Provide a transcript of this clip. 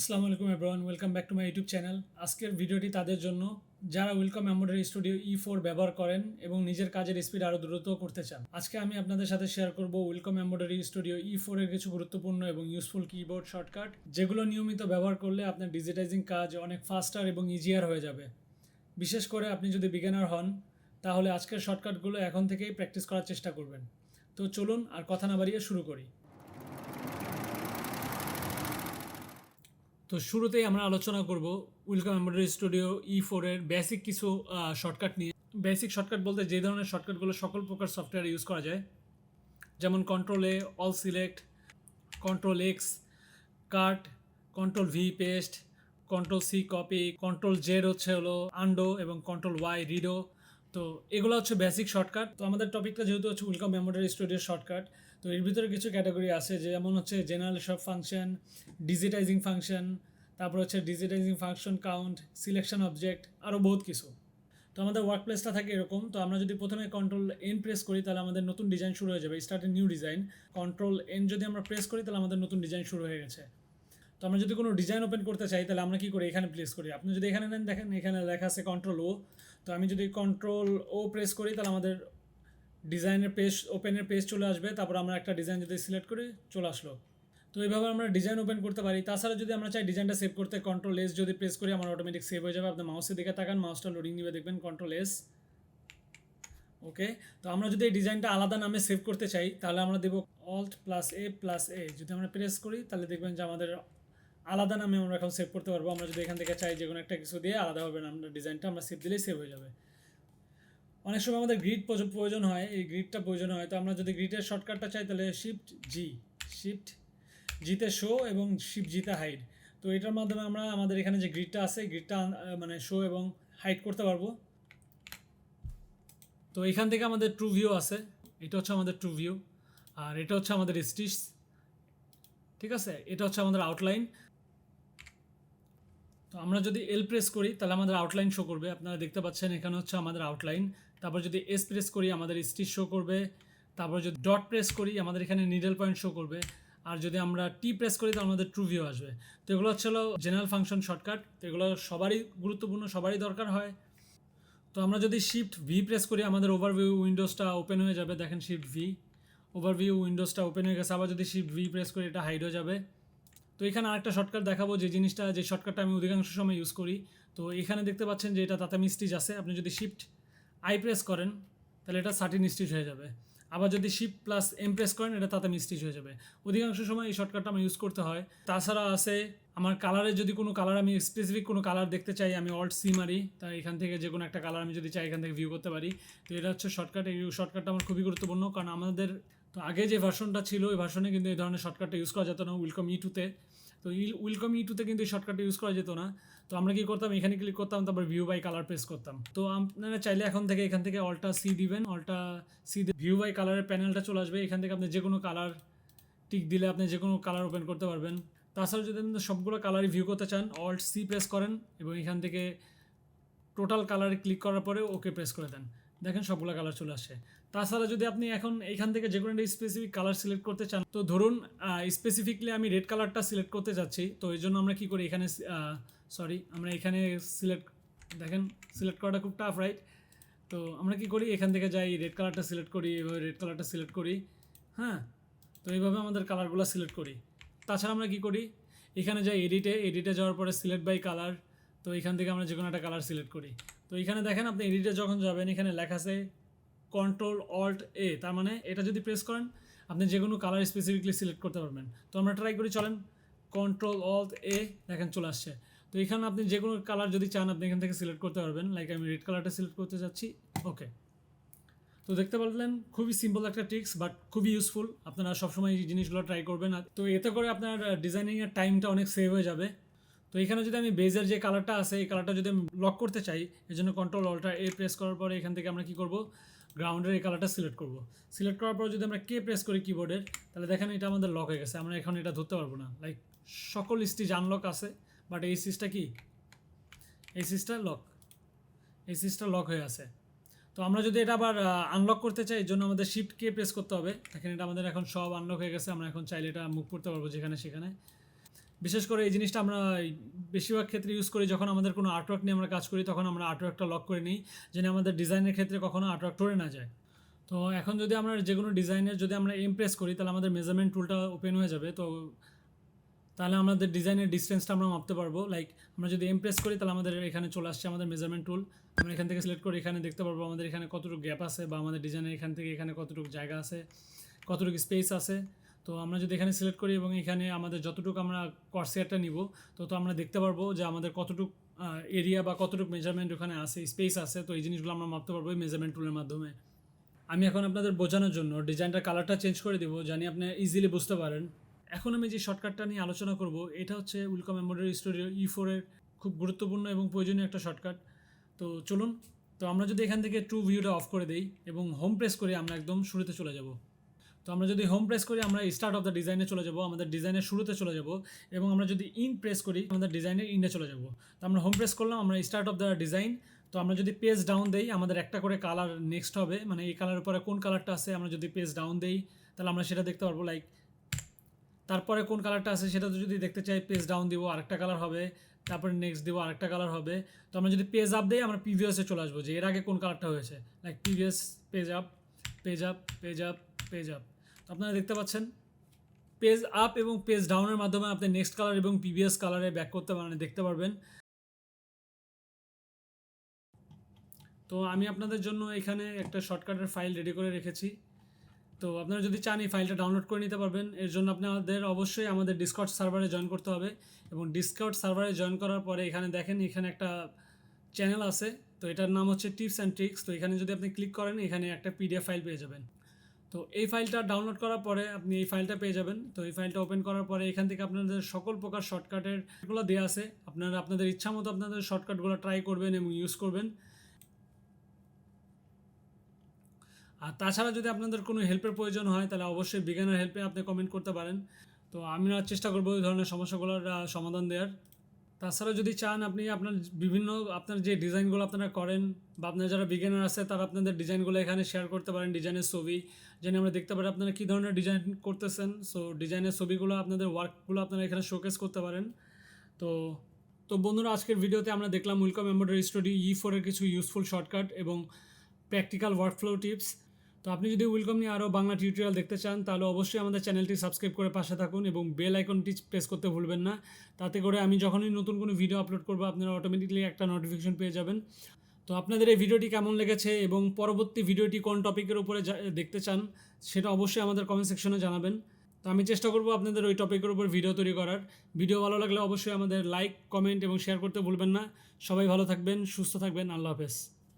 আসসালামু আলাইকুম everyone, welcome back to my YouTube channel. আজকের ভিডিওটি তাদের জন্য যারা ওয়েলকাম এমব্রয়ডারি স্টুডিও E4 ব্যবহার করেন এবং নিজের কাজের স্পিড আরও দ্রুত করতে চান। আজকে আমি আপনাদের সাথে শেয়ার করব ওয়েলকাম এমব্রয়ডারি স্টুডিও E4 এর কিছু গুরুত্বপূর্ণ এবং ইউজফুল কিবোর্ড শর্টকাট, যেগুলো নিয়মিত ব্যবহার করলে আপনার ডিজিটাইজিং কাজ অনেক ফাস্টার এবং ইজিয়ার হয়ে যাবে। বিশেষ করে আপনি যদি বিগিনার হন, তাহলে আজকের শর্টকাটগুলো এখন থেকেই প্র্যাকটিস করার চেষ্টা করবেন। তো চলুন আর কথা না বাড়িয়ে শুরু করি। তো শুরুতেই আমরা আলোচনা করব ওয়েলকাম এমব্রয়ডারি স্টুডিও E4 এর বেসিক কিছু শর্টকাট নিয়ে। বেসিক শর্টকাট বলতে যে ধরনের শর্টকাটগুলো সকল প্রকার সফটওয়্যারে ইউজ করা যায়, যেমন control A all select, control X cut, control V paste, control C copy, control Z হলো আন্ডো এবং কন্ট্রোল ওয়াই রিডো। তো এগুলো হচ্ছে বেসিক শর্টকাট। তো আমাদের টপিকটা যেহেতু হচ্ছে ওয়েলকাম এমব্রয়ডারি স্টুডিওর শর্টকাট, তো এর ভিতরে কিছু ক্যাটাগরি আছে, যেমন হচ্ছে জেনারেল সব ফাংশন, ডিজিটাইজিং ফাংশন, তারপর হচ্ছে digitising function count, selection object, আরও বহুত কিছু। তো আমাদের ওয়ার্ক প্লেসটা থাকে এরকম। তো আমরা যদি প্রথমে কন্ট্রোল এন প্রেস করি, তাহলে আমাদের নতুন ডিজাইন শুরু হয়ে যাবে, start a new design. Control N যদি আমরা প্রেস করি, তাহলে আমাদের নতুন ডিজাইন শুরু হয়ে গেছে। তো আমরা যদি কোনো ডিজাইন ওপেন করতে চাই, তাহলে আমরা কী করি, এখানে প্লেস করি। আপনি যদি এখানে নেন, দেখেন এখানে লেখা আছে কন্ট্রোল ও। তো আমি যদি কন্ট্রোল ও প্রেস করি, তাহলে আমাদের ডিজাইনের পেজ ওপেনের পেজ চলে আসবে। তারপর আমরা একটা ডিজাইন যদি সিলেক্ট করি, চলে আসলো। তো এইভাবে আমরা ডিজাইন ওপেন করতে পারি। তাছাড়া যদি আমরা চাই ডিজাইনটা সেভ করতে, কন্ট্রোল এস যদি প্রেস করি, আমার অটোমেটিক সেভ হয়ে যাবে। আপনার মাউসের দিকে তাকান, মাউসটা লোডিং নিবে, দেখবেন কন্ট্রোল এস। ওকে। তো আমরা যদি এই ডিজাইনটা আলাদা নামে সেভ করতে চাই, তাহলে আমরা দেবো Alt+A+A। যদি আমরা প্রেস করি, তাহলে দেখবেন যে আমাদের আলাদা নামে আমরা এখন সেভ করতে পারবো। আমরা যদি এখান থেকে চাই যে কোনো একটা কিছু দিয়ে আলাদাভাবে আমরা ডিজাইনটা আমরা সেভ দিলেই সেভ হয়ে যাবে। অনেক সময় আমাদের গ্রিড প্রয়োজন হয়, এই গ্রিডটা প্রয়োজন হয়। তো আমরা যদি গ্রিডের শর্টকাটটা চাই, তাহলে শিফট জিতে শো এবং শিফট জিতে হাইড। তো এটার মাধ্যমে আমরা আমাদের এখানে যে গ্রিডটা আছে, গ্রিডটা মানে শো এবং হাইড করতে পারবো। তো এখান থেকে আমাদের ট্রু ভিউ আছে, এটা হচ্ছে আমাদের ট্রু ভিউ, আর এটা হচ্ছে আমাদের স্টিচ। ঠিক আছে, এটা হচ্ছে আমাদের আউটলাইন। তো আমরা যদি এল প্রেস করি, তাহলে আমাদের আউটলাইন শো করবে। আপনারা দেখতে পাচ্ছেন এখানে হচ্ছে আমাদের আউটলাইন। তারপর যদি এস প্রেস করি, আমাদের স্টিচ শো করবে। তারপর যদি ডট প্রেস করি, আমাদের এখানে নিডল পয়েন্ট শো করবে। আর যদি আমরা টি প্রেস করি, তাহলে আমাদের ট্রু ভিউ আসবে। তো এগুলো হচ্ছে জেনারেল ফাংশন শর্টকাট। তো এগুলো সবারই গুরুত্বপূর্ণ, সবারই দরকার হয়। তো আমরা যদি শিফট ভি প্রেস করি, আমাদের ওভারভিউ উইন্ডোজটা ওপেন হয়ে যাবে। দেখেন শিফট ভি, ওভারভিউ উইন্ডোজটা ওপেন হয়ে গেছে। আবার যদি শিফট ভি প্রেস করি, এটা হাইড হয়ে যাবে। তো এখানে আরেকটা শর্টকাট দেখাবো, যে শর্টকাটটা আমি অধিকাংশ সময় ইউজ করি। তো এখানে দেখতে পাচ্ছেন যে এটা তাতামি স্টিচ আছে। আপনি যদি শিফট আই প্রেস করেন, তাহলে এটা সাটিন স্টিচ হয়ে যাবে। আবার যদি শিফট প্লাস এম প্রেস করেন, এটা তাতামি স্টিচ হয়ে যাবে। অধিকাংশ সময় এই শর্টকাটটা আমার ইউজ করতে হয়। তাছাড়া আছে আমার কালারে, যদি কোনো কালার আমি স্পেসিফিক কোনো কালার দেখতে চাই, আমি অল্ট সি মারি, তাই এখান থেকে যে কোনো একটা কালার আমি যদি চাই, এখান থেকে ভিউ করতে পারি। তো এটা হচ্ছে শর্টকাট। এই শর্টকাটটা আমার খুবই গুরুত্বপূর্ণ, কারণ আমাদের তো আগে যে ভার্সনটা ছিল, ওই ভার্সনে কিন্তু এই ধরনের শর্টকাটটা ইউজ করা যেত না, ওয়েলকাম E2-তে। তো ওয়েলকাম E2-তে কিন্তু এই শর্টকাটটা ইউজ করা যেত না। তো আমরা কী করতাম, এখানে ক্লিক করতাম, তারপর ভিউ বাই কালার প্রেস করতাম। তো আপনারা চাইলে এখান থেকে অল্টা সি দিবেন, অল্টা সি ভিউ বাই কালারের প্যানেলটা চলে আসবে। এখান থেকে আপনি যে কোনো কালার টিক দিলে আপনি যে কোনো কালার ওপেন করতে পারবেন। তাছাড়া যদি আপনি সবগুলো কালারই ভিউ করতে চান, অল্ট সি প্রেস করেন এবং এখান থেকে টোটাল কালারে ক্লিক করার পরে ওকে প্রেস করে দেন, দেখেন সবগুলো কালার চলে আসে। তাছাড়া যদি আপনি এখন এইখান থেকে যে কোনো একটা স্পেসিফিক কালার সিলেক্ট করতে চান, তো ধরুন স্পেসিফিকলি আমি রেড কালারটা সিলেক্ট করতে যাচ্ছি। তো এই জন্য আমরা কী করি, এখানে আমরা এখানে দেখেন সিলেক্ট করাটা খুব টাফ, রাইট? তো আমরা কী করি, এখান থেকে যাই, রেড কালারটা সিলেক্ট করি, এভাবে রেড কালারটা সিলেক্ট করি। হ্যাঁ, তো এইভাবে আমাদের কালারগুলো সিলেক্ট করি। তাছাড়া আমরা কী করি, এখানে যাই এডিটে যাওয়ার পরে সিলেক্ট বাই কালার। তো এখান থেকে আমরা যে কোনো একটা কালার সিলেক্ট করি। তো এখানে দেখেন, আপনি এডিটে যখন যাবেন, এখানে লেখা আছে কন্ট্রোল অল্ট এ, তার মানে এটা যদি প্রেস করেন, আপনি যে কোনো কালার স্পেসিফিকলি সিলেক্ট করতে পারবেন। তো আমরা ট্রাই করি, চলেন, কন্ট্রোল অল্ট এ, দেখেন চলে আসছে। তো এখানে আপনি যে কোনো কালার যদি চান, আপনি এখান থেকে সিলেক্ট করতে পারবেন। লাইক আমি রেড কালারটা সিলেক্ট করতে চাচ্ছি, ওকে। তো দেখতে পারলেন, খুবই সিম্পল একটা ট্রিক্স, বাট খুবই ইউজফুল। আপনারা সবসময় এই জিনিসগুলো ট্রাই করবেন। তো এতে করে আপনার ডিজাইনিংয়ের টাইমটা অনেক সেভ হয়ে যাবে। তো এখানে যদি আমি বেজের যে কালারটা আছে, এই কালারটা যদি আমি লক করতে চাই, এই জন্য কন্ট্রোল অল্টার এ প্রেস করার পরে এখান থেকে আমরা কী করব, গ্রাউন্ডের এই কালারটা সিলেক্ট করব। সিলেক্ট করার পর যদি আমরা কে প্রেস করি কিবোর্ডের, তাহলে দেখেন এটা আমাদের লক হয়ে গেছে। আমরা এখন এটা ধরতে পারবো না। লাইক সকল স্টিচ আনলক আছে, বাট এই সিজটা কি, এই সিজটা লক হয়ে আছে। তো আমরা যদি এটা আবার আনলক করতে চাই, এর জন্য আমাদের শিফট কে প্রেস করতে হবে। দেখেন এটা আমাদের এখন সব আনলক হয়ে গেছে। আমরা এখন চাইলে এটা মুভ করতে পারবো যেখানে সেখানে। বিশেষ করে এই জিনিসটা আমরা বেশিরভাগ ক্ষেত্রে ইউজ করি যখন আমাদের কোনো আর্টওয়ার্ক নিয়ে আমরা কাজ করি, তখন আমরা আর্টওয়ার্কটা লক করে নিই যেন আমাদের ডিজাইনের ক্ষেত্রে কখনো আর্টওয়ার্ক টরে না যায়। তো এখন যদি আমরা যে কোনো ডিজাইনের যদি আমরা প্রেস করি তাহলে আমাদের মেজারমেন্ট টুলটা ওপেন হয়ে যাবে। তো তাহলে আমাদের ডিজাইনের ডিস্টেন্সটা আমরা মাপতে পারবো। লাইক আমরা যদি প্রেস করি তাহলে আমাদের এখানে চলে আসছে আমাদের মেজারমেন্ট টুল। আমরা এখান থেকে সিলেক্ট করে এখানে দেখতে পারবো আমাদের এখানে কতটুকু গ্যাপ আছে বা আমাদের ডিজাইনের এখান থেকে এখানে কতটুকু জায়গা আছে, কতটুকু স্পেস আছে। তো আমরা যদি এখানে সিলেক্ট করি এবং এখানে আমাদের যতটুকু আমরা কর্সিয়ারটা নিব তো আমরা দেখতে পারবো যে আমাদের কতটুকু এরিয়া বা কতটুকু মেজারমেন্ট ওখানে আছে, স্পেস আছে। তো এই জিনিসগুলো আমরা মাপতে পারবো এই মেজারমেন্ট টুলের মাধ্যমে। আমি এখন আপনাদের বোঝানোর জন্য ডিজাইনটার কালারটা চেঞ্জ করে দেবো জানি আপনি ইজিলি বুঝতে পারেন। এখন আমি যে শর্টকাটটা নিয়ে আলোচনা করব এটা হচ্ছে উইলকাম এমব্রয়ডারি স্টুডিও E4 এর খুব গুরুত্বপূর্ণ এবং প্রয়োজনীয় একটা শর্টকাট। তো চলুন, তো আমরা যদি এখান থেকে ট্রু ভিউটা অফ করে দিই এবং হোম প্রেস করি আমরা একদম শুরুতে চলে যাব। তো আমরা যদি হোম প্রেস করি আমরা স্টার্ট অফ দ্য ডিজাইনে চলে যাব, আমাদের ডিজাইনের শুরুতে চলে যাব। এবং আমরা যদি প্রেস করি আমাদের ডিজাইনের ইনে চলে যাব। তো আমরা হোম প্রেস করলাম, আমরা স্টার্ট অফ দ্য ডিজাইন। তো আমরা যদি পেজ ডাউন দেই আমাদের একটা করে কালার নেক্সট হবে, মানে এই কালারের উপরে কোন কালারটা আছে আমরা যদি পেজ ডাউন দেই তাহলে আমরা সেটা দেখতে পারবো। লাইক তারপরে কোন কালারটা আছে সেটা যদি দেখতে চাই পেজ ডাউন দিব আরেকটা কালার হবে, তারপরে নেক্সট দিব আরেকটা কালার হবে। তো আমরা যদি পেজ আপ দিই আমরা প্রিভিয়াসে চলে আসবো যে এর আগে কোন কালারটা হয়েছে। Like previous, page up, page up, page up, page up. তো আপনারা দেখতে পাচ্ছেন পেজ আপ এবং পেজ ডাউনের মাধ্যমে আপনি নেক্সট কালার এবং প্রিভিয়াস কালারে ব্যাক করতে পারেন, দেখতে পারবেন। তো আমি আপনাদের জন্য এখানে একটা শর্টকাটের ফাইল রেডি করে রেখেছি। তো আপনারা যদি চান এই ফাইলটা ডাউনলোড করে নিতে পারবেন। এর জন্য আপনাদের অবশ্যই আমাদের ডিসকর্ড সার্ভারে জয়েন করতে হবে এবং ডিসকর্ড সার্ভারে জয়েন করার পরে এখানে দেখেন এখানে একটা চ্যানেল আছে। তো এটার নাম হচ্ছে টিপস অ্যান্ড ট্রিক্স। তো এখানে যদি আপনি ক্লিক করেন এখানে একটা PDF ফাইল পেয়ে যাবেন। তো এই ফাইলটা ডাউনলোড করার পরে আপনি এই ফাইলটা পেয়ে যাবেন। তো এই ফাইলটা ওপেন করার পরে এখান থেকে আপনাদের সকল প্রকার শর্টকাটেরগুলো দেওয়া আছে, আপনারা আপনাদের ইচ্ছা মতো আপনাদের শর্টকাটগুলো ট্রাই করবেন এবং ইউজ করবেন। আর তাছাড়া যদি আপনাদের কোনো হেল্পের প্রয়োজন হয় তাহলে অবশ্যই বিজ্ঞানের হেল্পে আপনি কমেন্ট করতে পারেন। তো আমি চেষ্টা করবো এই ধরনের সমস্যাগুলোর সমাধান দেওয়ার। তাছাড়া যদি চান আপনি আপনার বিভিন্ন আপনার যে ডিজাইনগুলো আপনারা করেন বা আপনার যারা বিজ্ঞানার আছে তারা আপনাদের ডিজাইনগুলো এখানে শেয়ার করতে পারেন, ডিজাইনের ছবি যেন আমরা দেখতে পারি আপনারা কী ধরনের ডিজাইন করতেছেন। সো ডিজাইনের ছবিগুলো আপনাদের ওয়ার্কগুলো আপনারা এখানে শোকেস করতে পারেন। তো তো বন্ধুরা আজকের ভিডিওতে আমরা দেখলাম ওয়েলকাম এমব্রয়ডারি স্টুডিও E4 এর কিছু ইউজফুল শর্টকাট এবং প্র্যাকটিক্যাল ওয়ার্কফ্লো টিপস। তো আপনি যদি ওয়েলকাম নিয়ে আরও বাংলা টিউটোরিয়াল দেখতে চান তাহলে অবশ্যই আমাদের চ্যানেলটি সাবস্ক্রাইব করে পাশে থাকুন এবং বেল আইকনটি প্রেস করতে ভুলবেন না। তাতে করে আমি যখনই নতুন কোনো ভিডিও আপলোড করবো আপনারা অটোমেটিকলি একটা নোটিফিকেশন পেয়ে যাবেন। তো আপনাদের এই ভিডিওটি কেমন লেগেছে এবং পরবর্তী ভিডিওটি কোন টপিকের উপরে দেখতে চান সেটা অবশ্যই আমাদের কমেন্ট সেকশনে জানাবেন। তো আমি চেষ্টা করবো আপনাদের ওই টপিকের উপর ভিডিও তৈরি করার। ভিডিও ভালো লাগলে অবশ্যই আমাদের লাইক, কমেন্ট এবং শেয়ার করতে ভুলবেন না। সবাই ভালো থাকবেন, সুস্থ থাকবেন, আল্লাহ হাফেজ।